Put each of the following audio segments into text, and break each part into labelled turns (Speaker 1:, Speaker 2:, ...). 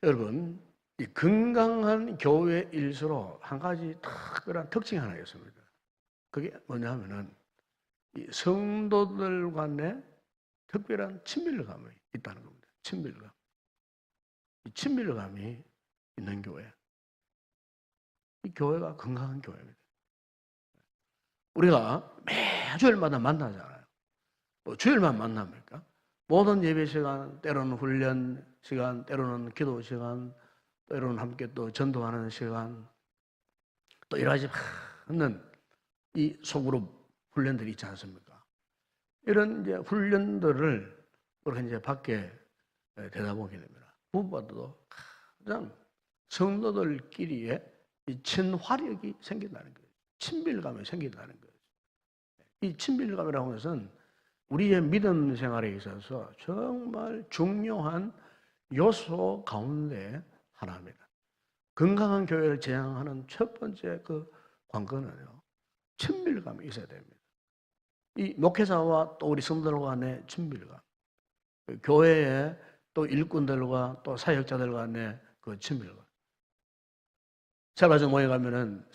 Speaker 1: 여러분, 이 건강한 교회일수록 한 가지 특별한 특징이 하나 있습니다. 그게 뭐냐면은 이 성도들 간에 특별한 친밀감이 있다는 겁니다. 친밀감. 이 친밀감이 있는 교회. 이 교회가 건강한 교회입니다. 우리가 매주일마다 만나잖아요. 뭐 주일만 만납니까? 모든 예배 시간, 때로는 훈련 시간, 때로는 기도 시간, 때로는 함께 또 전도하는 시간, 또 여러 가지 많은 이 소그룹 훈련들이 있지 않습니까? 이런 이제 훈련들을 우리가 이제 밖에 되다 보게 됩니다. 무엇보다도 가장 성도들끼리의 이 친화력이 생긴다는 거예요. 친밀감이 생긴다는 거예요. 이 친밀감이라는 것은 우리의 믿음 생활에 있어서 정말 중요한 요소 가운데 하나입니다. 건강한 교회를 지향하는 첫 번째 그 관건은요, 친밀감이 있어야 됩니다. 이 목회자와 또 우리 성도들 간의 친밀감, 교회의 또 일꾼들과 또 사역자들 간의 그 친밀감. 새가족 모여 가면은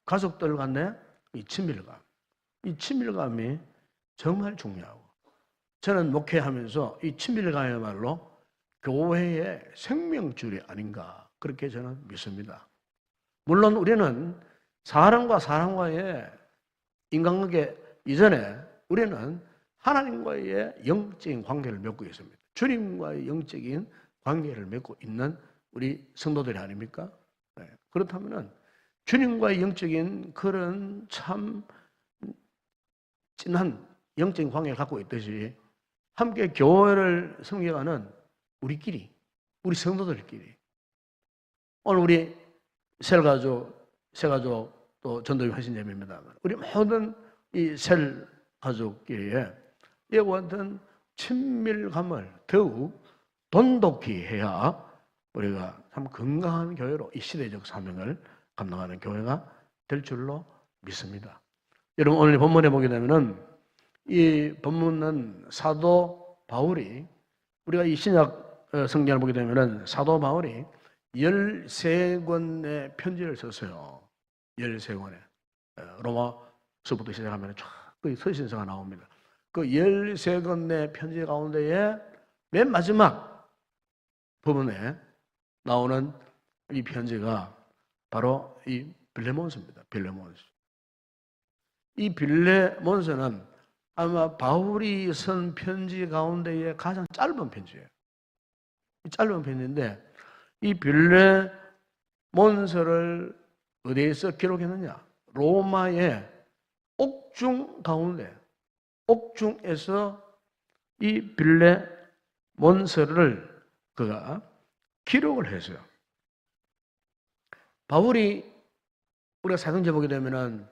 Speaker 1: 가족들 간의 이 친밀감, 이 친밀감이 정말 중요하고, 저는 목회하면서 이 친밀감이야말로 교회의 생명줄이 아닌가 그렇게 저는 믿습니다. 물론 우리는 사람과 사람과의 인간관계 이전에 우리는 하나님과의 영적인 관계를 맺고 있습니다. 주님과의 영적인 관계를 맺고 있는 우리 성도들이 아닙니까? 네. 그렇다면 주님과의 영적인 그런 참 진한 영적인 관계를 갖고 있듯이 함께 교회를 섬겨가는 우리끼리, 우리 성도들끼리, 오늘 우리 셀가족 또 전도회 회신제입니다만 우리 모든 이 셀 가족끼리의 이와 같은 친밀감을 더욱 돈독히 해야 우리가 참 건강한 교회로 이 시대적 사명을 감당하는 교회가 될 줄로 믿습니다. 여러분, 오늘 본문에 보게 되면은 이 본문은 사도 바울이, 우리가 이 신약 성경을 보게 되면은 사도 바울이 13권의 편지를 썼어요. 13권에. 로마서부터 시작하면 쫙 그 서신서가 나옵니다. 그 13권의 편지 가운데에 맨 마지막 부분에 나오는 이 편지가 바로 이 빌레몬서입니다. 빌레몬서. 이 빌레몬서는 아마 바울이 쓴 편지 가운데에 가장 짧은 편지예요. 짧은 편지인데 이 빌레몬서를 어디에서 기록했느냐? 로마의 옥중 가운데, 옥중에서 이 빌레몬서를 그가 기록을 했어요. 바울이 우리가 사도행전 보게 되면은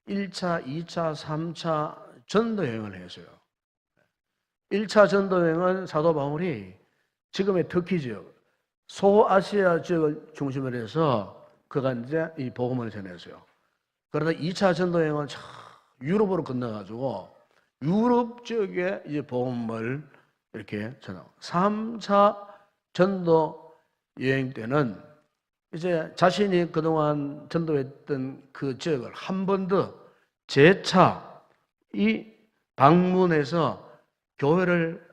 Speaker 1: 1차, 2차, 3차 전도 여행을 했어요. 1차 전도 여행은 사도 바울이 지금의 터키 지역, 소아시아 지역을 중심으로 해서 그가 이제 이 복음을 전했어요. 그러다 2차 전도 여행은 유럽으로 건너가지고 유럽 지역에 이제 복음을 이렇게 전하고, 3차 전도 여행 때는 이제 자신이 그동안 전도했던 그 지역을 한 번 더 재차 이 방문해서 교회를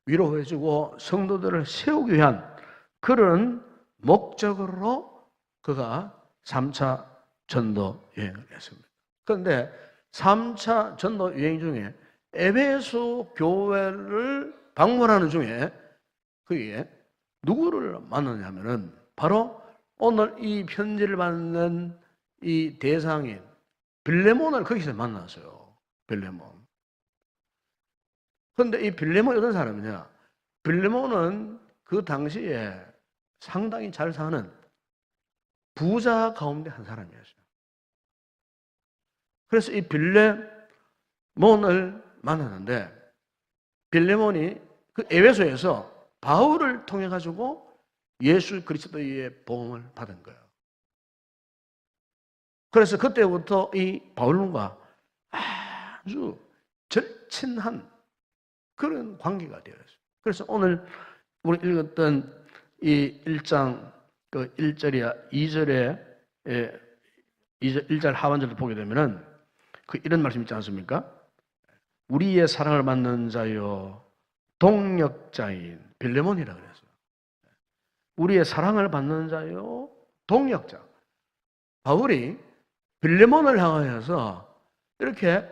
Speaker 1: 위로해주고 성도들을 세우기 위한 그런 목적으로 그가 3차 전도 여행을 했습니다. 그런데 3차 전도 여행 중에 에베소 교회를 방문하는 중에 그게 누구를 만나냐면은 바로 오늘 이 편지를 받는 이 대상인 빌레몬을 거기서 만났어요. 빌레몬. 그런데 이 빌레몬이 어떤 사람이냐? 빌레몬은 그 당시에 상당히 잘 사는 부자 가운데 한 사람이었어요. 그래서 이 빌레몬을 만났는데 빌레몬이 그 에베소에서 바울을 통해 가지고 예수 그리스도의 복음을 받은 거예요. 그래서 그때부터 이 바울과 아주 절친한 그런 관계가 되었어요. 그래서 오늘 우리 읽었던 이 1장 그 1절이야 2절에 1절 하반절을 보게 되면은 그 이런 말씀 있지 않습니까? 우리의 사랑을 받는 자여 동역자인 빌레몬이라 그랬어요. 우리의 사랑을 받는 자요 동역자. 바울이 빌레몬을 향하여서 이렇게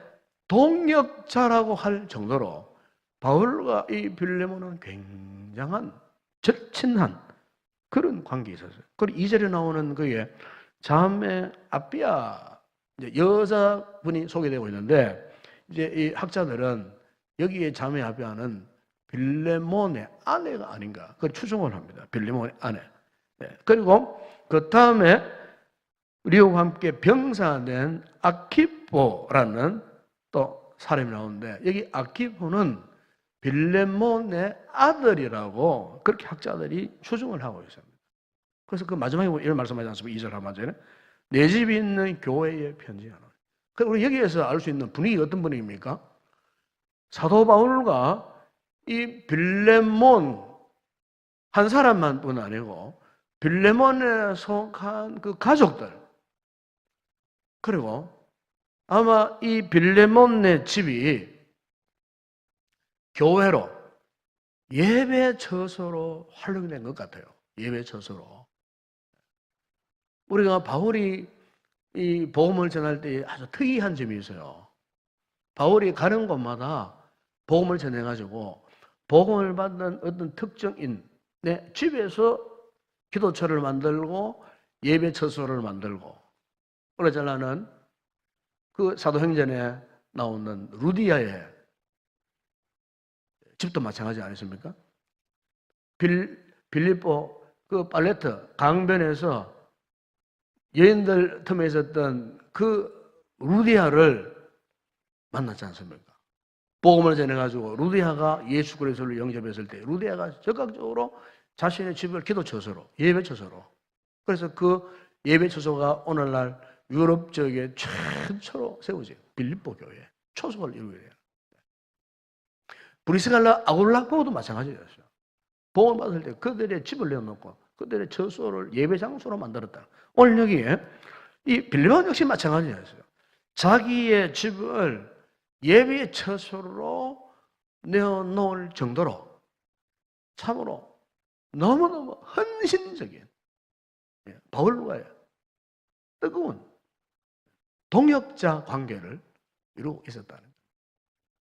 Speaker 1: 동역자라고 할 정도로 바울과 이 빌레몬은 굉장한 절친한 그런 관계에 있었어요. 그리고 2절에 나오는 그의 자매 아비아 여자분이 소개되고 있는데 이제 이 학자들은 여기에 자매 아비아는 빌레몬의 아내가 아닌가 그 추정을 합니다. 빌레몬의 아내. 그리고 그 다음에 리오와 함께 병사된 아키포라는 또 사람이 나오는데 여기 아키포는 빌레몬의 아들이라고 그렇게 학자들이 추정을 하고 있습니다. 그래서 그 마지막에 이런 말씀하지 않습니까? 2절 하반절에 내 집에 있는 교회의 편지야. 우리 여기에서 알 수 있는 분위기가 어떤 분위기입니까? 사도 바울과 이 빌레몬 한 사람만 뿐 아니고 빌레몬에 속한 그 가족들 그리고 아마 이 빌레몬의 집이 교회로 예배 처소로 활용된 것 같아요. 예배 처소로. 우리가 바울이 이 복음을 전할 때 아주 특이한 점이 있어요. 바울이 가는 곳마다 복음을 전해가지고 복음을 받는 어떤 특정인의 집에서 기도처를 만들고 예배 처소를 만들고 그러자라는 그 사도행전에 나오는 루디아의 집도 마찬가지 아니십니까? 빌립보 그 팔레트 강변에서 여인들 틈에 있었던 그 루디아를 만났지 않습니까? 복음을 전해가지고 루디아가 예수 그리스도를 영접했을 때 루디아가 적극적으로 자신의 집을 기도처소로 예배처소로 그래서 그 예배처소가 오늘날 유럽 지역에 최초로 세워져요. 빌립보 교회 초석을 이루게 돼요. 브리스갈라 아굴라코도 마찬가지였어요. 복음 받을 때 그들의 집을 내어놓고 그들의 처소를 예배 장소로 만들었다. 오늘 여기에 이 빌레몬 역시 마찬가지였어요. 자기의 집을 예배의 처소로 내어놓을 정도로 참으로 너무너무 헌신적인 바울과의 뜨거운 동역자 관계를 이루고 있었다는 거예요.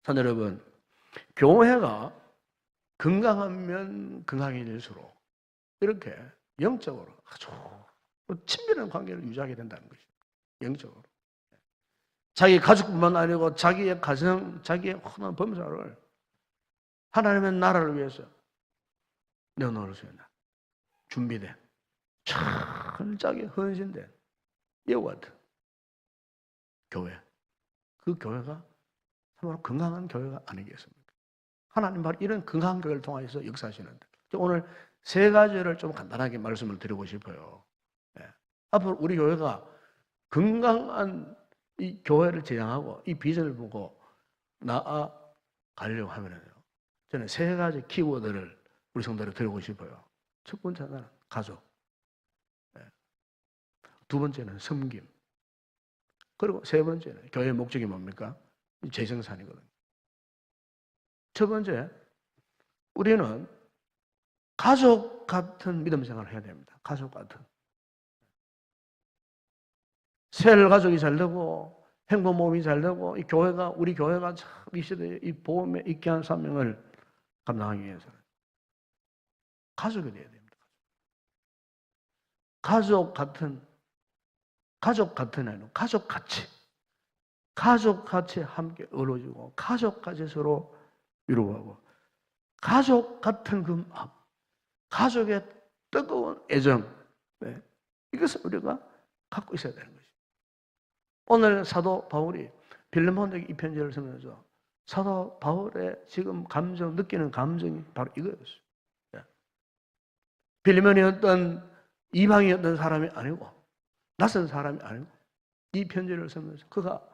Speaker 1: 자, 여러분, 교회가 건강하면 건강해질수록 이렇게 영적으로 아주 친밀한 관계를 유지하게 된다는 것이죠. 영적으로. 자기 가족뿐만 아니고 자기의 가정, 자기의 흔한 범사를 하나님의 나라를 위해서 내어놓을 수 있는 준비된 철저하게 헌신된 이와 같은 교회. 그 교회가 정말 건강한 교회가 아니겠습니까? 하나님 바로 이런 건강한 교회를 통해서 역사하시는데 오늘 세 가지를 좀 간단하게 말씀을 드리고 싶어요. 앞으로 우리 교회가 건강한 이 교회를 지향하고 이 비전을 보고 나아가려고 하면요. 저는 세 가지 키워드를 우리 성도들에게 드리고 싶어요. 첫 번째는 가족. 두 번째는 섬김. 그리고 세 번째는 교회의 목적이 뭡니까? 재생산이거든요. 첫 번째, 우리는 가족 같은 믿음 생활을 해야 됩니다. 가족 같은. 셀 가족이 잘 되고 행복 모임이 잘 되고 이 교회가 우리 교회가 참 이 시대에 이 보험에 있게 한 사명을 감당하기 위해서는 가족이 되어야 됩니다. 가족 같은 아니라 가족같이 함께 어우러지고 가족같이 서로 위로하고 가족 같은 그 마음, 가족의 뜨거운 애정, 이것을 우리가 갖고 있어야 되는 것이죠. 오늘 사도 바울이 빌레몬에게 이 편지를 쓰면서 사도 바울의 지금 느끼는 감정이 바로 이거였어요. 빌레몬이 어떤 이방이었던 사람이 아니고 낯선 사람이 아니고 이 편지를 쓰면서 그가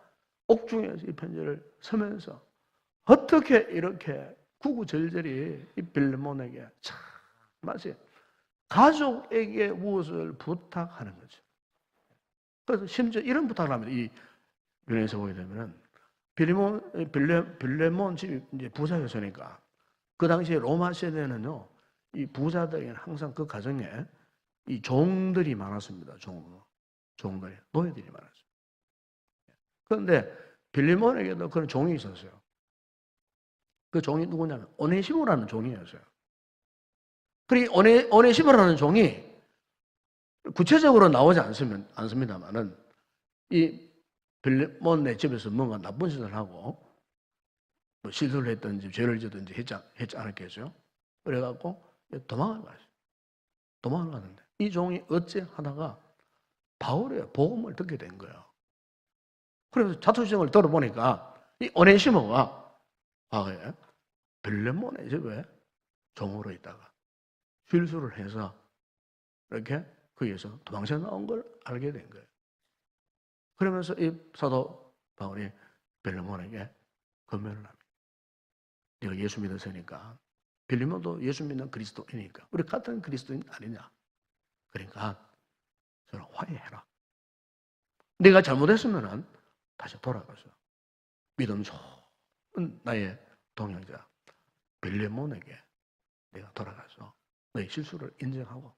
Speaker 1: 옥중에서 이 편지를 쓰면서 어떻게 이렇게 구구절절히 이 빌레몬에게 참 마치 가족에게 무엇을 부탁하는 거죠. 그래서 심지어 이런 부탁을 합니다. 이 면에서 보게 되면은 빌레몬 집이 이제 부자였으니까 그 당시에 로마 시대에는요, 이 부자들에게는 항상 그 가정에 이 종들이 많았습니다. 종들이, 노예들이 많았어요. 그런데 빌레몬에게도 그런 종이 있었어요. 그 종이 누구냐면 오네시모라는 종이었어요. 그리고 오네시모라는 종이 구체적으로 나오지 않습니다만은 이 빌레몬의 집에서 뭔가 나쁜 짓을 하고 뭐 실수를 했든지 죄를 지든지 했지 않았겠어요? 그래갖고 도망을 갔어요. 도망을 가는데 이 종이 어찌 하다가 바울의 복음을 듣게 된 거예요. 그래서 자초지종을 들어보니까 이 오네시모가 과거에 빌레몬의 집에 종으로 있다가 실수를 해서 이렇게 거기에서 도망쳐 나온 걸 알게 된 거예요. 그러면서 이 사도 바울이 빌레몬에게 권면을 합니다. 네가 예수 믿었으니까 빌레몬도 예수 믿는 그리스도이니까 우리 같은 그리스도인 아니냐. 그러니까 서로 화해해라. 네가 잘못했으면 다시 돌아가서 믿음 좋은 나의 동역자 빌레몬에게 내가 돌아가서 너의 실수를 인정하고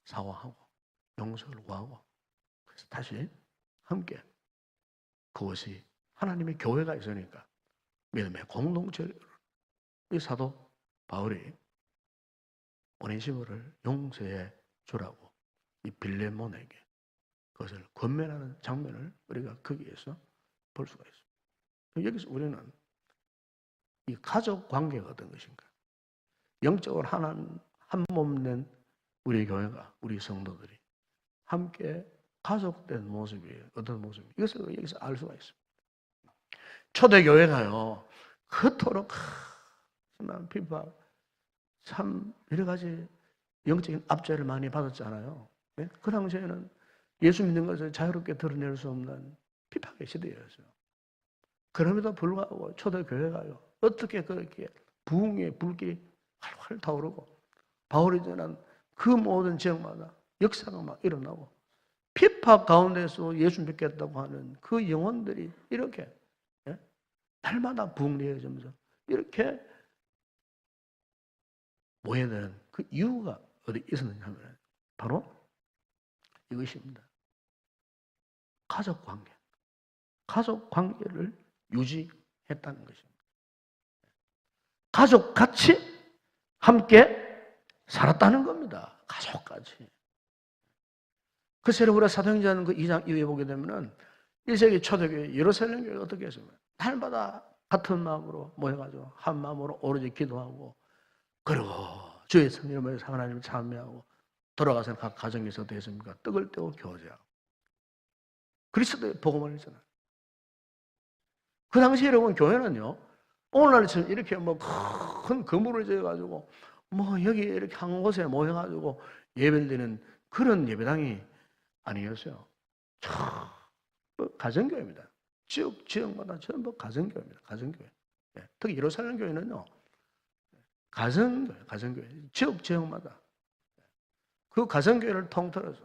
Speaker 1: 사과하고 용서를 구하고 그래서 다시 함께 그것이 하나님의 교회가 있으니까 믿음의 공동체를 이 사도 바울이 오네시모를 용서해 주라고 이 빌레몬에게 그것을 권면하는 장면을 우리가 거기에서 볼 수가 있습니다. 여기서 우리는 이 가족 관계가 어떤 것인가? 영적으로 한 몸 된 우리 교회가, 우리 성도들이 함께 가족된 모습이 어떤 모습인가? 이것을 여기서 알 수가 있습니다. 초대교회가요, 그토록 심한 비판, 참 여러 가지 영적인 압제를 많이 받았잖아요. 네? 그 당시에는 예수 믿는 것을 자유롭게 드러낼 수 없는 비판의 시대였어요. 그럼에도 불구하고 초대교회가요, 어떻게 그렇게 부흥의 불길이 활활 타오르고 바울이 전한 그 모든 지역마다 역사가 막 일어나고 핍박 가운데서 예수 믿겠다고 하는 그 영혼들이 이렇게 날마다 부흥되어지면서 이렇게 모여드는 그 이유가 어디 있었느냐 하면 바로 이것입니다. 가족 관계. 가족 관계를 유지했다는 것입니다. 가족같이 함께 살았다는 겁니다. 가족까지. 그래서 우리가 사도행전 그 2장 이후에 보게 되면은 1세기 초대교회 예루살렘 교회가 어떻게 했습니까? 날마다 같은 마음으로 모여가지고 한 마음으로 오로지 기도하고 그리고 주의 성령을 하나님을 찬미하고 돌아가서 각 가정에서 어떻게 했습니까? 떡을 떼고 교제하고 그리스도의 복음을 했잖아요. 그 당시 여러분 교회는요 오늘날처럼 이렇게 뭐 큰 건물을 지어가지고 뭐 여기 이렇게 한 곳에 모여가지고 예배를 드리는 그런 예배당이 아니었어요. 가정교회입니다. 지역마다 전부 가정교회입니다. 가정교회. 네. 특히 예루살렘 교회는요 가정교회. 지역마다 그 가정교회를 통틀어서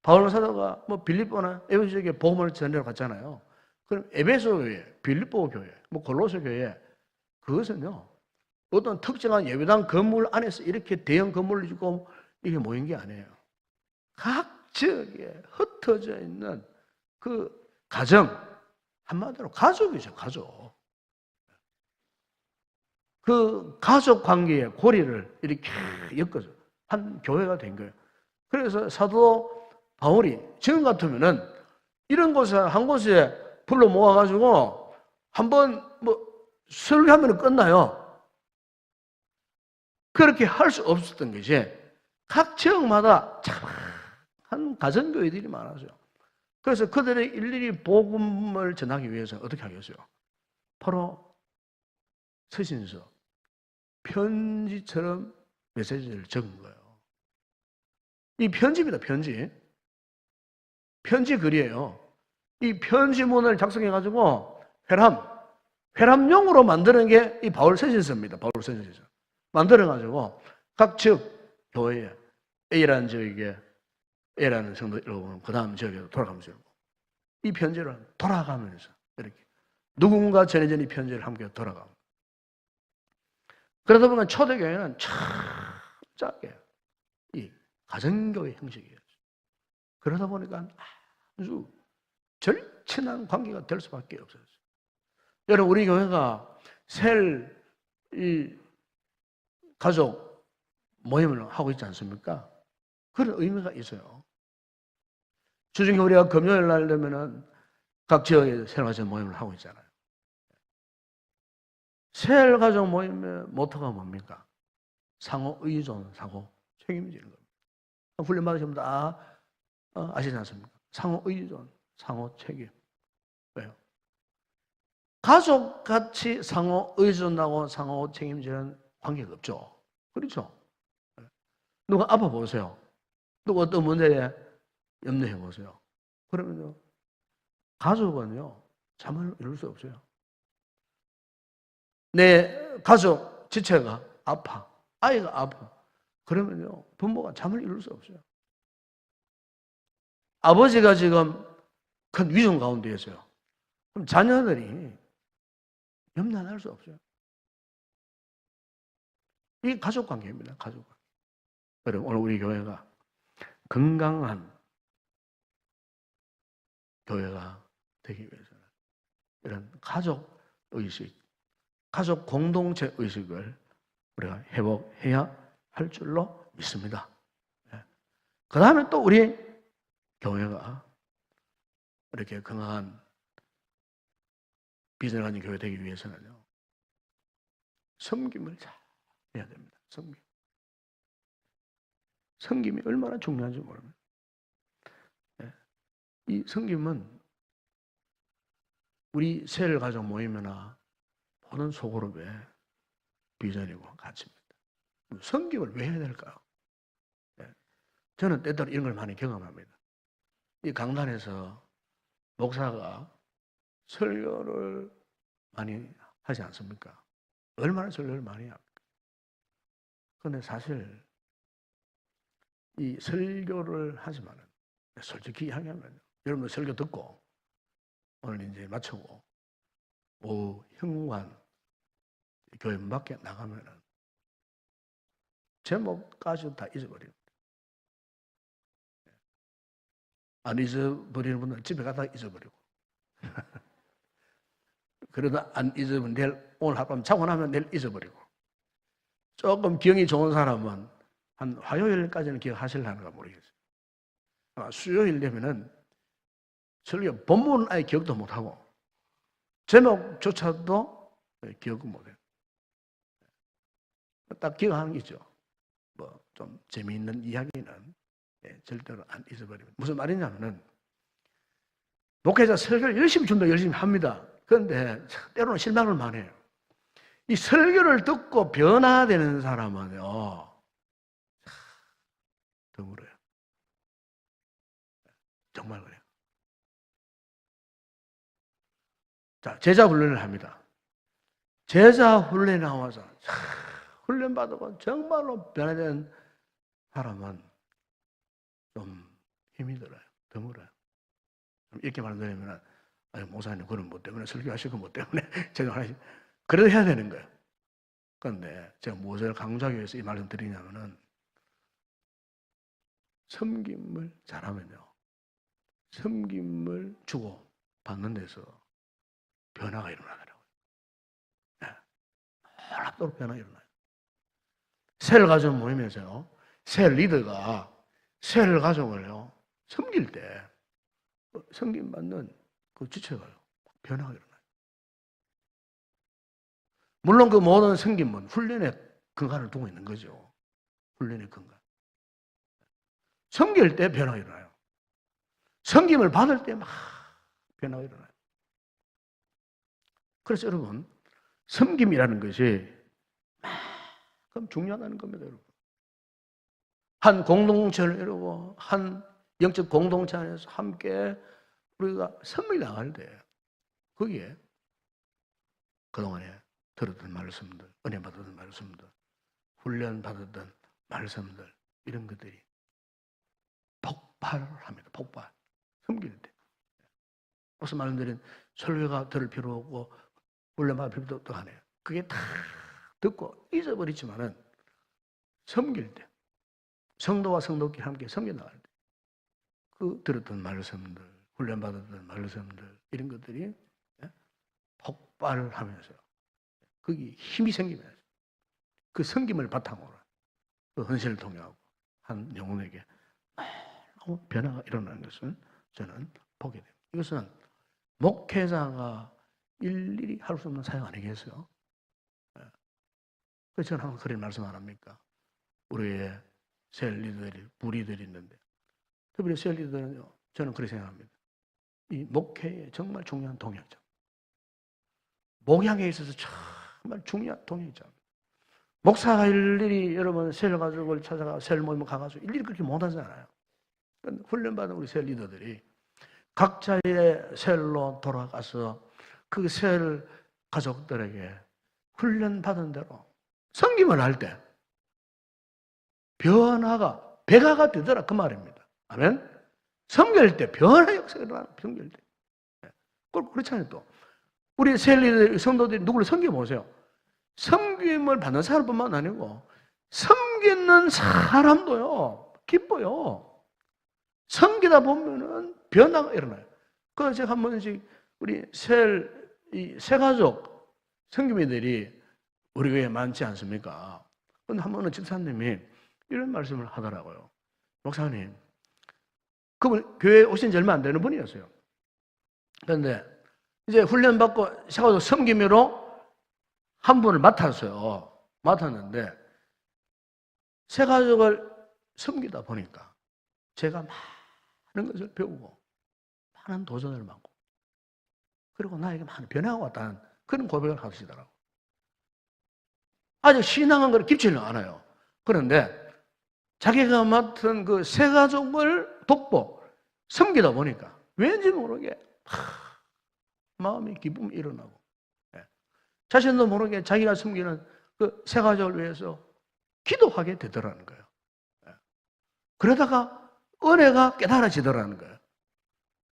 Speaker 1: 바울 사도가 뭐 빌립보나 에베소 지역에 복음을 전하러 갔잖아요. 그럼 에베소 교회, 빌립보 교회, 뭐 골로새 교회 그것은요 어떤 특정한 예배당 건물 안에서 이렇게 대형 건물을 짓고 이게 모인 게 아니에요. 각 지역에 흩어져 있는 그 가정 한마디로 가족이죠. 가족. 그 가족 관계의 고리를 이렇게 엮어서 한 교회가 된 거예요. 그래서 사도 바울이 지금 같으면은 이런 곳에 한 곳에 불러 모아가지고 한번 뭐 설교하면 끝나요. 그렇게 할 수 없었던 것이 각 지역마다 한 가정교회들이 많았어요. 그래서 그들의 일일이 복음을 전하기 위해서 어떻게 하겠어요? 바로 서신서, 편지처럼 메시지를 적은 거예요. 이 편지입니다, 편지. 편지 글이에요. 이 편지문을 작성해가지고 회람용으로 만드는 게 이 바울 서신서입니다. 바울 서신서. 만들어가지고 각 지역 교회에 A라는 지역에 A라는 성도 읽어보면 그 다음 지역에도 돌아가면서 읽고 이 편지를 돌아가면서 이렇게 누군가 전해진 이 편지를 함께 돌아가고 그러다 보면 초대교회는 참 작게 이 가정교회 형식이에요. 그러다 보니까 아주 절친한 관계가 될 수밖에 없어요. 여러분 우리 교회가 셀 이 가족 모임을 하고 있지 않습니까? 그런 의미가 있어요. 주중에 우리가 금요일 날 되면은 각 지역에 셀가족 모임을 하고 있잖아요. 셀가족 모임의 모토가 뭡니까? 상호 의존, 상호 책임지는 겁니다. 훈련 받으시면 다 아시지 않습니까? 상호 의존, 상호 책임. 왜요? 가족같이 상호 의존하고 상호 책임지는 관계가 없죠. 그렇죠? 누가 아파 보세요. 누가 어떤 문제에 염려해 보세요. 그러면요, 가족은요, 잠을 이룰 수 없어요. 내 가족 지체가 아파, 아이가 아파. 그러면요, 부모가 잠을 이룰 수 없어요. 아버지가 지금 큰 위험 가운데 있어요. 그럼 자녀들이 염려 안 할 수 없어요. 이게 가족 관계입니다. 가족 관계. 여러분, 오늘 우리 교회가 건강한 교회가 되기 위해서는 이런 가족 의식, 가족 공동체 의식을 우리가 회복해야 할 줄로 믿습니다. 그 다음에 또 우리 교회가 이렇게 건강한 비전을 가진 교회 되기 위해서는요, 섬김을 잘 해야 됩니다. 섬김이 얼마나 중요한지 모릅니다. 이 섬김은 우리 셀 가족 모임이나 모든 소그룹의 비전이고 가치입니다. 섬김을 왜 해야 될까요? 저는 때때로 이런 걸 많이 경험합니다. 이 강단에서 목사가 설교를 많이 하지 않습니까? 얼마나 설교를 많이 합니까? 그런데 사실 이 설교를 하지만은 솔직히 이야기하면 여러분들 설교 듣고 오늘 이제 마치고 오후 현관 교회 문 밖에 나가면은 제목까지 다 잊어버립니다. 안 잊어버리는 분은 집에 가다 잊어버리고 그러다 안 잊어버리면 내일 오늘 하룻밤 자고 나면 내일 잊어버리고 조금 기억이 좋은 사람은 한 화요일까지는 기억하실라는가 모르겠어요. 수요일 되면은 설교 본문은 아예 기억도 못하고 제목조차도 기억을 못해요. 딱 기억하는 게 있죠. 뭐 좀 재미있는 이야기는 절대로 안 잊어버립니다. 무슨 말이냐면은 목회자 설교를 열심히 준다 열심히 합니다. 그런데 때로는 실망을 많이 해요. 이 설교를 듣고 변화되는 사람은요 드물어요. 정말 그래요. 자, 제자 훈련을 합니다. 제자 훈련에 나와서 훈련 받고 정말로 변화된 사람은 좀 힘이 들어요. 드물어요. 이렇게 말하면 목사님 그런 뭐 때문에 설교하시고 뭐 때문에 제가 하시 그래도 해야 되는 거예요. 그런데 제가 무엇을 강조하기 위해서 이 말씀 드리냐면은 섬김을 잘하면요, 섬김을 주고 받는 데서 변화가 일어나더라고요. 놀랍도록 변화가 일어나요. 셀 가족 모임에서요, 셀 리더가 셀 가족을요 섬길 때 섬김 받는 그 지체가요 변화가 일어나요. 물론 그 모든 섬김은 훈련의 근간을 두고 있는 거죠. 훈련의 근간. 섬길 때 변화가 일어나요. 섬김을 받을 때 막 변화가 일어나요. 그래서 여러분, 섬김이라는 것이 그럼 중요하다는 겁니다, 여러분. 한 공동체를 이루고 한 영적 공동체 안에서 함께 우리가 선물 나갈 때 거기에 그동안에 들었던 말씀들, 은혜 받았던 말씀들, 훈련 받았던 말씀들 이런 것들이 폭발합니다. 폭발. 섬길 때. 무슨 말씀드린 설교가 들을 필요 없고 훈련받을 필요도 없고 하네요. 그게 다 듣고 잊어버리지만은 섬길 때, 성도와 성도끼리 함께 섬겨 나갈 때, 그 들었던 말씀들, 훈련받았던 말씀들 이런 것들이 폭발을 하면서 거기 힘이 생기면서 그 섬김을 바탕으로 그 헌신을 통해하고 한 영혼에게 너무 변화가 일어나는 것을 저는 보게 됩니다. 이것은 목회자가 일일이 할 수 없는 사역 아니겠어요? 그래서 저는 항상 그런 말씀 안 합니까? 우리의 셀 리더들이, 부리들이 있는데 특별히 셀 리더는요, 저는 그렇게 생각합니다. 이 목회에 정말 중요한 동역자. 목양에 있어서 정말 중요한 동역자. 목사가 일일이 여러분 셀 가족을 찾아가 셀 모임을 가가지고 일일이 그렇게 못하잖아요. 훈련받은 우리 셀 리더들이 각자의 셀로 돌아가서 그 셀 가족들에게 훈련받은 대로 섬김을 할 때 변화가 배가가 되더라 그 말입니다. 아멘? 섬길 때 변화 역사가 일어나는 섬길 때. 꼭 그렇잖아요. 또 우리 셀 리더 성도들이 누구를 섬겨보세요. 섬김을 받는 사람뿐만 아니고 섬기는 사람도요 기뻐요. 섬기다 보면은 변화가 일어나요. 그래서 제가 한 번씩 우리 새 가족 섬김이들이 우리 교회에 많지 않습니까? 근데 한 번은 집사님이 이런 말씀을 하더라고요. 목사님, 그분 교회에 오신 지 얼마 안 되는 분이었어요. 그런데 이제 훈련받고 새 가족 섬김으로 한 분을 맡았어요. 맡았는데 새 가족을 섬기다 보니까 제가 많은 것을 배우고 많은 도전을 받고 그리고 나에게 많은 변화가 왔다는 그런 고백을 하시더라고요. 아직 신앙한 걸 깊지는 않아요. 그런데 자기가 맡은 그 새 가족을 돕고 섬기다 보니까 왠지 모르게 마음의 기쁨이 일어나고 자신도 모르게 자기가 섬기는 그 새 가족을 위해서 기도하게 되더라는 거예요. 그러다가 은혜가 깨달아지더라는 거예요.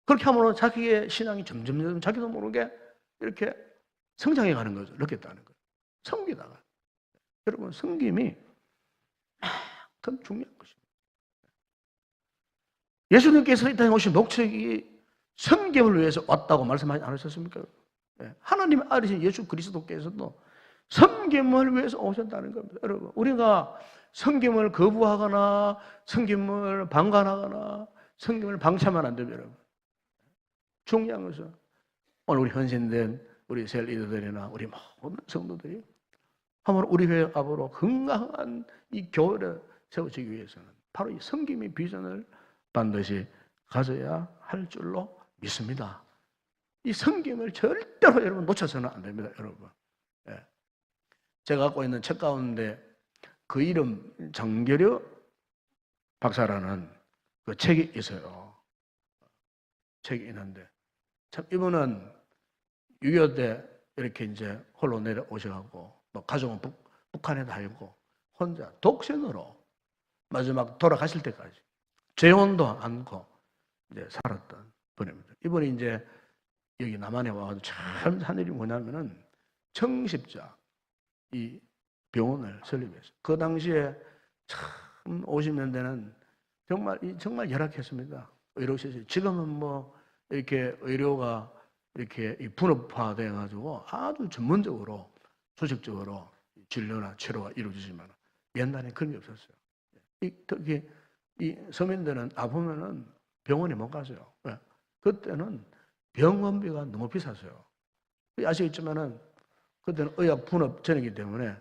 Speaker 1: 그렇게 함으로 자기의 신앙이 점점 자기도 모르게 이렇게 성장해 가는 것을 느꼈다는 거예요. 섬기다가. 여러분, 섬김이 참 중요한 것입니다. 예수님께서 이 땅에 오신 목적이 섬김을 위해서 왔다고 말씀하지 않으셨습니까? 하나님의 아들이신 예수 그리스도께서도 섬김을 위해서 오셨다는 겁니다. 여러분, 우리가 섬김을 거부하거나 섬김을 방관하거나 섬김을 방치하면 안 됩니다. 여러분. 중요한 것은 오늘 우리 헌신된 우리 셀 리더들이나 우리 모든 성도들이 한번 우리 교회 앞으로 건강한 이 교회를 세워지기 위해서는 바로 이 섬김의 비전을 반드시 가져야 할 줄로 믿습니다. 이 섬김을 절대로 여러분 놓쳐서는 안 됩니다, 여러분. 제가 갖고 있는 책 가운데 그 이름 정결유 박사라는 그 책이 있어요. 책이 있는데 참 이분은 6.25 때 이렇게 이제 홀로 내려오셔가지고 뭐 가족은 북한에 다 있고 혼자 독신으로 마지막 돌아가실 때까지 재혼도 않고 이제 살았던 분입니다. 이분이 이제 여기 남한에 와가지고 참 한 일이 뭐냐면은 청십자 이 병원을 설립했어요. 그 당시에 참 50년대는 정말 열악했습니다. 의료 시설. 지금은 뭐 이렇게 의료가 이렇게 분업화돼 가지고 아주 전문적으로 조직적으로 진료나 치료가 이루어지지만 옛날에 그런 게 없었어요. 특히 이 서민들은 아프면은 병원에 못 가세요. 그때는 병원비가 너무 비쌌어요. 아시겠지만은 그때는 의학 분업 전이기 때문에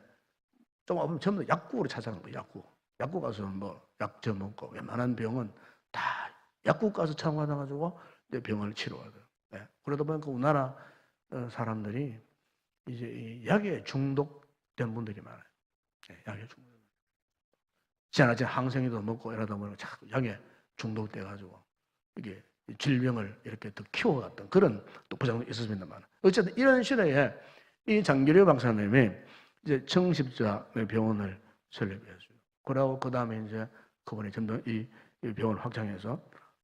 Speaker 1: 좀 아프면 전부 다 약국으로 찾아가는 거예요. 약국 가서 뭐 약 좀 먹고 웬만한 병은 다 약국 가서 참관해가지고 병원을 치료하더라고요. 그러다 보니까 우리나라 사람들이 이제 이 약에 중독된 분들이 많아요. 약에 중독. 지나친 항생제도 먹고 이러다 보니까 자꾸 약에 중독돼가지고 이게 질병을 이렇게 더 키워갔던 그런 또 부작용이 있었습니다만 어쨌든 이런 시대에 이 장결유 박사님이 이제 청십자 병원을 설립했어요. 그러고 그 다음에 이제 그분이 점점 이 이 병원을 확장해서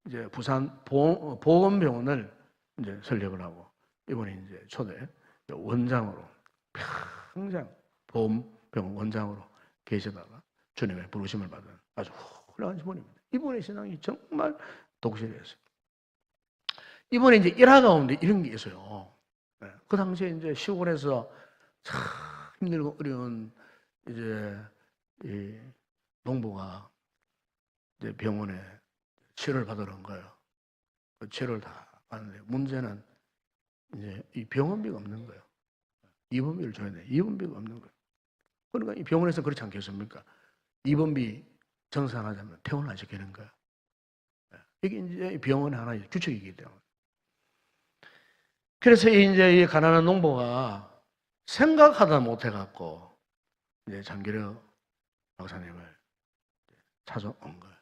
Speaker 1: 이제 부산 보건병원을 이제 설립을 하고 이번에 이제 초대 원장으로 평생 보건병원 원장으로 계시다가 주님의 부르심을 받은 아주 훌륭한 분입니다. 이분의 신앙이 정말 독실했어요. 이번에 이제 일화 가운데 이런 게 있어요. 그 당시에 이제 시골에서 참 힘들고 어려운 이제 이 농부가 이제 병원에 치료를 받으러 온 거예요. 그 치료를 다 받는데 문제는 이제 이 병원비가 없는 거예요. 입원비를 줘야 돼. 입원비가 없는 거예요. 그러니까 이 병원에서 그렇지 않겠습니까? 입원비 정산하자면 퇴원을 안 시키는 거예요. 이게 이제 병원의 하나의 규칙이기 때문에. 그래서 이제 이 가난한 농부가 생각하다 못해갖고 이제 장기려 박사님을 찾아온 거예요.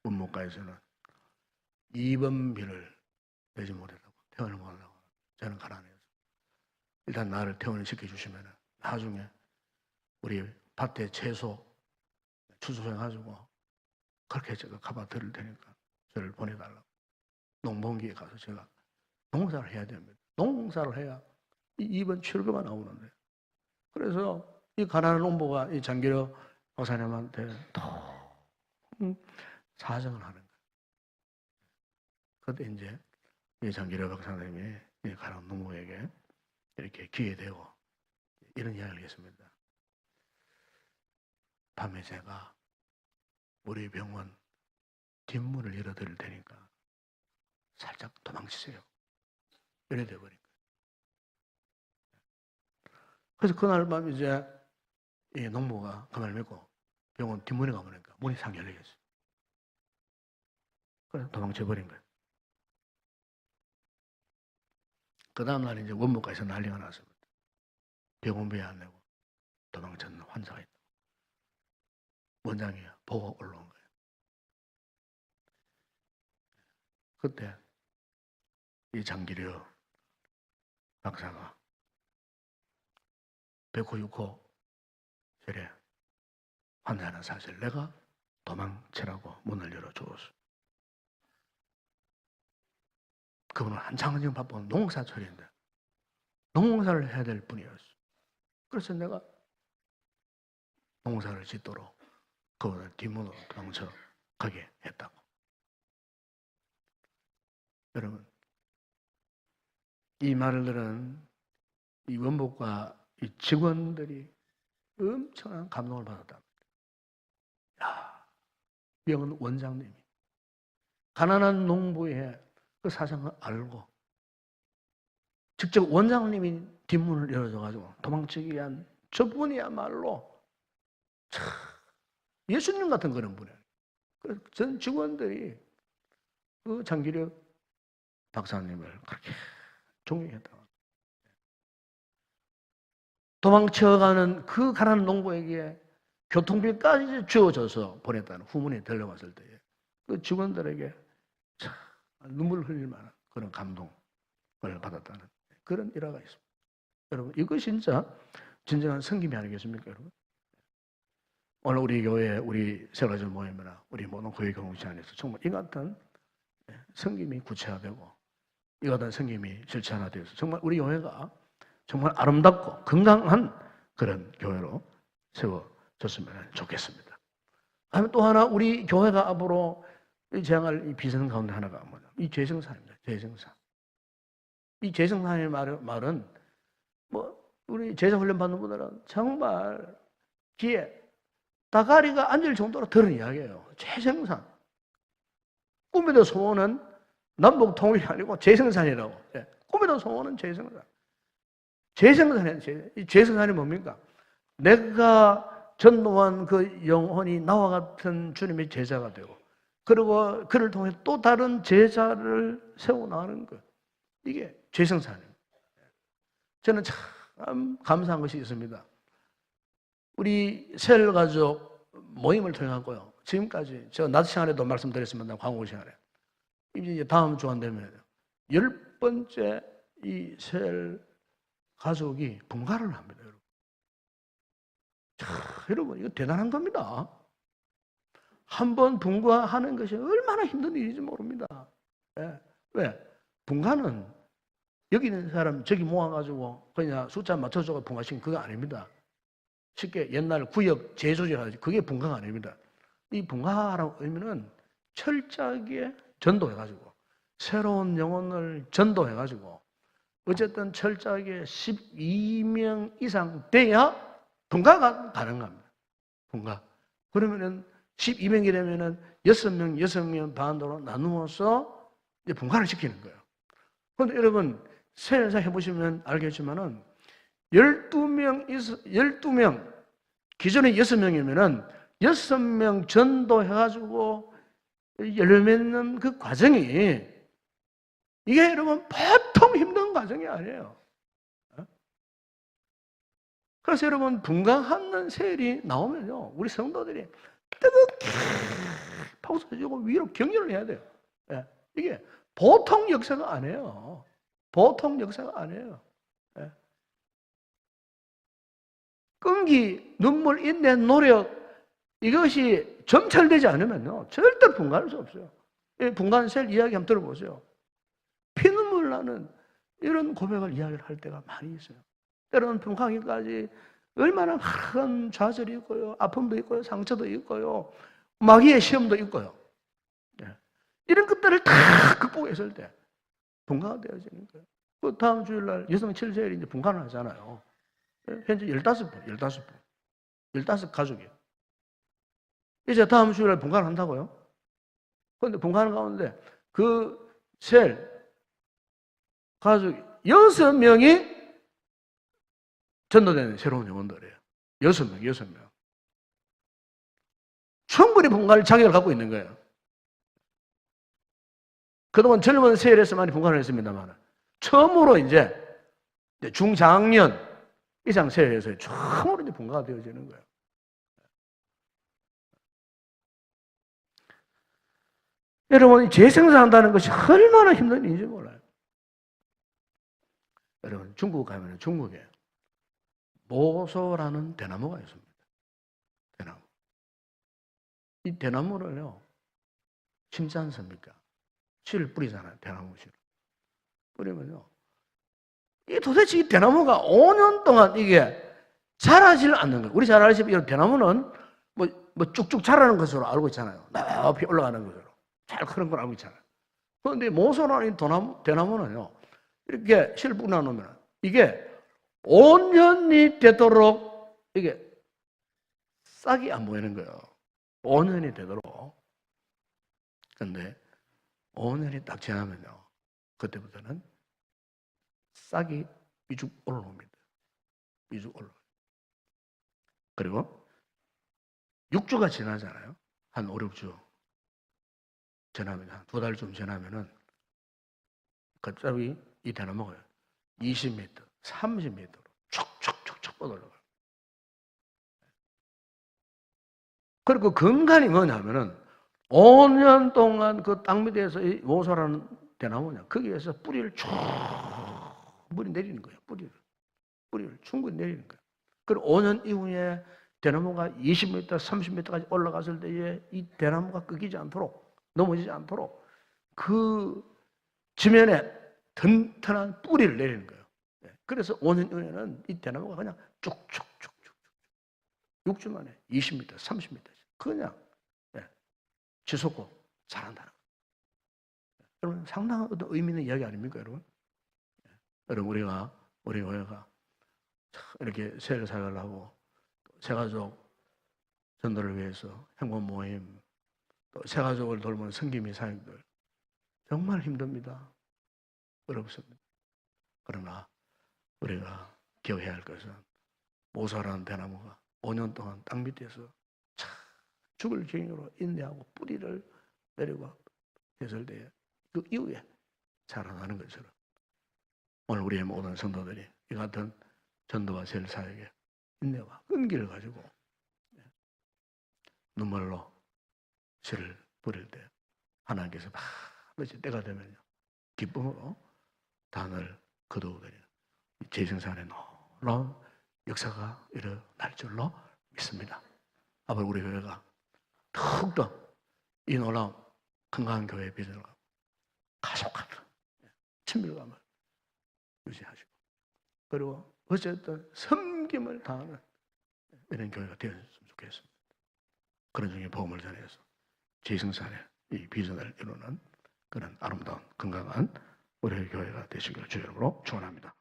Speaker 1: 문목가에서는 입원비를 내지 못했다고, 퇴원을 못하고, 저는 가난해서 일단 나를 퇴원을 시켜주시면 나중에 우리 밭에 채소 추수해가지고 그렇게 제가 갚아 드릴 테니까 저를 보내달라고. 농번기에 가서 제가 농사를 해야 됩니다. 농사를 해야 이 입원 치료가 나오는데. 그래서 이 가난한 농부가 이 장기려 박사님한테 사정을 하는 거예요. 그때 이제 이 장기려 박사님이 이 가난한 농부에게 이렇게 기회되고 이런 이야기를 했습니다. 밤에 제가 우리 병원 뒷문을 열어드릴 테니까 살짝 도망치세요. 이래 돼버린 거예요. 그래서 그날 밤 이제 이 농부가 그 말 믿고 병원 뒷문에 가보니까 문이 상 열려있어요. 그래서 도망쳐버린 거예요. 그 다음날 이제 원무과에서 난리가 났습니다. 병원비 안 내고 도망쳤는 환자가 있다. 원장이 보고 올라온 거예요. 그때 이 장기려 박사가 100호 6호 절에 환자는 사실 내가 도망치라고 문을 열어주었어. 그분은 한창 지금 바쁜 농사철인데 농사를 해야 될 분이었어. 그래서 내가 농사를 짓도록 그분을 뒷문으로 도망쳐 가게 했다고. 여러분, 이 말들은 이 원복과 이 직원들이 엄청난 감동을 받았다. 야, 병원 원장님이 가난한 농부의 그 사정을 알고 직접 원장님이 뒷문을 열어줘가지고 도망치기 위한 저분이야말로 참 예수님 같은 그런 분이에요. 그래서 전 직원들이 그 장기려 박사님을 그렇게 존경했다고. 도망쳐가는 그 가난한 농부에게 교통비까지 주어져서 보냈다는 후문이 들려왔을 때에 그 직원들에게 참 눈물 흘릴 만한 그런 감동을 받았다는 그런 일화가 있습니다. 여러분, 이거 진짜 진정한 성김이 아니겠습니까, 여러분? 오늘 우리 교회, 우리 세가절 모임이나 우리 모든 교회 공동체 안에서 정말 이 같은 성김이 구체화되고 이 같은 성김이 실체화되어서 정말 우리 교회가 정말 아름답고 건강한 그런 교회로 세워졌으면 좋겠습니다. 다음에 또 하나 우리 교회가 앞으로 제안할 이 비전 가운데 하나가 뭐냐? 이 재생산입니다. 재생산. 이 재생산의 말은 뭐 우리 재생훈련 받는 분들은 정말 귀에 다가리가 앉을 정도로 들은 이야기예요. 재생산. 꿈에도 소원은 남북 통일이 아니고 재생산이라고. 꿈에도 소원은 재생산. 이 재생산이 뭡니까? 내가 전도한 그 영혼이 나와 같은 주님의 제자가 되고, 그리고 그를 통해 또 다른 제자를 세워나가는 것. 이게 재생산입니다. 저는 참 감사한 것이 있습니다. 우리 셀 가족 모임을 통해서요. 지금까지 제가 낮 시간에도 말씀드렸습니다. 광고 시간에. 이제 다음 주간 되면 10번째 이 셀 가족이 분가를 합니다. 여러분. 자, 여러분 이거 대단한 겁니다. 한번 분가하는 것이 얼마나 힘든 일인지 모릅니다. 예. 왜? 분가는 여기 있는 사람 저기 모아가지고 그냥 숫자 맞춰주고 분가시킨 그거 아닙니다. 쉽게 옛날 구역 재조정하지 그게 분가가 아닙니다. 이 분가라고 의미는 철저하게 전도해가지고 새로운 영혼을 전도해가지고 어쨌든 철저하게 12명 이상 돼야 분가가 가능합니다. 분가. 그러면은 12명이 되면은 6명, 6명 반으로 나누어서 이제 분가를 시키는 거예요. 그런데 여러분, 세례사 해보시면 알겠지만은 12명, 기존에 6명이면은 6명 전도해가지고 열매맺는 그 과정이 이게 여러분 보통 힘든 과정이 아니에요. 그래서 여러분 분가하는 세일이 나오면요 우리 성도들이 뜨겁게 박수치고 위로 격려를 해야 돼요. 예. 이게 보통 역사가 아니에요. 보통 역사가 아니에요. 예. 끈기, 눈물, 인내, 노력 이것이 점철되지 않으면요 절대 분가할 수 없어요. 분가하는 세일 이야기 한번 들어보세요. 피눈물 나는 이런 고백을 이야기를 할 때가 많이 있어요. 때로는 분가하기까지 얼마나 큰 좌절이 있고요. 아픔도 있고요. 상처도 있고요. 마귀의 시험도 있고요. 이런 것들을 다 극복했을 때 분가가 되어지는 거예요. 그 다음 주일날 여성 7세일이 이제 분가를 하잖아요. 현재 15분. 15가족이에요. 이제 다음 주일날 분가를 한다고요? 그런데 분가하는 가운데 그 셀 가족 6명이 전도되는 새로운 영혼들이에요. 6명. 충분히 분가할 자격을 갖고 있는 거예요. 그동안 젊은 세일에서 많이 분가를 했습니다만 처음으로 이제 중장년 이상 세일에서 처음으로 이제 분가가 되어지는 거예요. 여러분, 재생산한다는 것이 얼마나 힘든 일인지 몰라요. 여러분, 중국 가면 중국에 모소라는 대나무가 있습니다. 대나무. 이 대나무를요, 심지 않습니까? 씨를 뿌리잖아요, 대나무 씨를. 뿌리면요, 이 도대체 이 대나무가 5년 동안 이게 자라질 않는 거예요. 우리 잘 아시다시피 이 대나무는 뭐 쭉쭉 자라는 것으로 알고 있잖아요. 높이 올라가는 것으로. 잘 크는 걸 알고 있잖아요. 그런데 모소라는 대나무는요, 이렇게 씨를 뿌려놓으면 이게 5년이 되도록 이게 싹이 안 보이는 거예요. 5년이 되도록. 그런데 5년이 딱 지나면요, 그때부터는 싹이 위죽 올라옵니다. 위죽 올라옵니다. 그리고 6주가 지나잖아요. 한 5, 6주 지나면, 한 2달쯤 지나면은 갑자기 이 대나무가 20m, 30m로 촉촉촉촉 뻗어올라가요. 그리고 근간이 뭐냐면은 5년 동안 그 땅 밑에서 이 모소라는 대나무냐, 거기에서 뿌리를 쭉 물이 내리는 거예요. 뿌리를 충분히 내리는 거예요. 그리고 5년 이후에 대나무가 20m, 30m까지 올라갔을 때에 이 대나무가 꺾이지 않도록, 넘어지지 않도록 그 지면에 튼튼한 뿌리를 내리는 거예요. 그래서 5년 이후에는 이 대나무가 그냥 쭉쭉쭉쭉 6주 만에 20m, 30m 그냥 지속고 자란다는 거예요. 여러분 상당한 어떤 의미 있는 이야기 아닙니까, 여러분? 여러분 우리가 우리 교회가 이렇게 세례 사역을 하고 새가족 전도를 위해서 행복 모임 또 새가족을 돌보는 성김이 사역들 정말 힘듭니다. 어렵습니다. 그러나 우리가 기억해야 할 것은 모소라는 대나무가 5년 동안 땅 밑에서 참 죽을 징후로 인내하고 뿌리를 내리고 했을 때에 그 이후에 자라나는 것처럼 오늘 우리의 모든 성도들이 이 같은 전도와 세례 사역에 인내와 끈기를 가지고 눈물로 씨를 뿌릴 때 하나님께서 반드시 때가 되면요 기쁨으로 단을 거두어드리는 재생산에 놀라운 역사가 일어날 줄로 믿습니다. 아버지 우리 교회가 더욱더 이 놀라운 건강한 교회의 비전을 가속하는 친밀감을 유지하시고, 그리고 어쨌든 섬김을 다하는 이런 교회가 되었으면 좋겠습니다. 그런 중에 복음을 전해서 재생산의 이 비전을 이루는 그런 아름다운 건강한 우리의 교회가 되시기를 주의 이름으로 축원합니다.